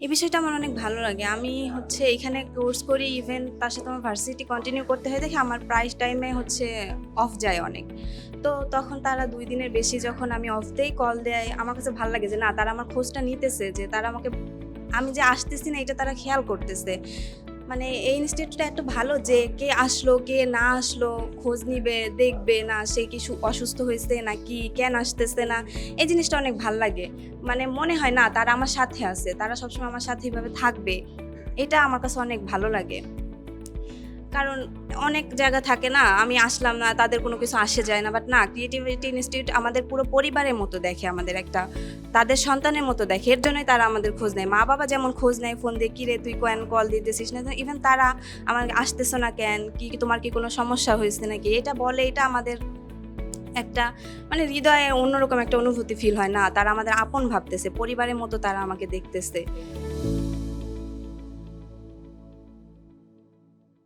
এই বিষয়টা আমার অনেক ভালো লাগে। আমি এখানে কোর্স করি, ইভেন তার সাথে আমার ভার্সিটি কন্টিনিউ করতে হয় দেখে আমার প্রায় টাইমে অফ যায় অনেক। তো তখন তারা ২ দিনের বেশি যখন আমি অফ দেই, কল দেয়, আমার কাছে ভাল লাগে যে না, তারা আমার খোঁজটা নিতেছে, যে তারা আমি যে আসতেছি না এটা তারা খেয়াল করতেছে। মানে এই ইনস্টিটিউটটা এত ভালো যে কে আসলো, কে না আসলো, খোঁজ নিবে, দেখবে না সে কি অসুস্থ হয়েছে নাকি, কেন আসতেছে না। এই জিনিসটা অনেক ভাল লাগে। মানে মনে হয় না তারা আমার সাথে আছে, তারা সবসময় আমার সাথে এভাবে থাকবে। এটা আমার কাছে অনেক ভালো লাগে। কারণ অনেক জায়গা থাকে না, আমি আসলাম না, তাদের কোনো কিছু আসে যায় না। বাট না, ক্রিয়েটিভিটি ইনস্টিটিউট আমাদের পুরো পরিবারের মতো দেখে, আমাদের একটা তাদের সন্তানের মতো দেখে। এর জন্যই তারা আমাদের খোঁজ নেয়। মা-বাবা যেমন খোঁজ নেয় ফোন দিয়ে, "কিরে তুই কেন কল দিতেছিস না?" ইভেন তারা আমার, "আসতেছো না কেন? তোমার কি কোনো সমস্যা হয়েছে নাকি?" এটা বলে, এটা আমাদের একটা মানে হৃদয়ে অন্যরকম একটা অনুভূতি ফিল হয়। না, তারা আমাদের আপন ভাবতেছে, পরিবারের মতো তারা আমাকে দেখতেছে।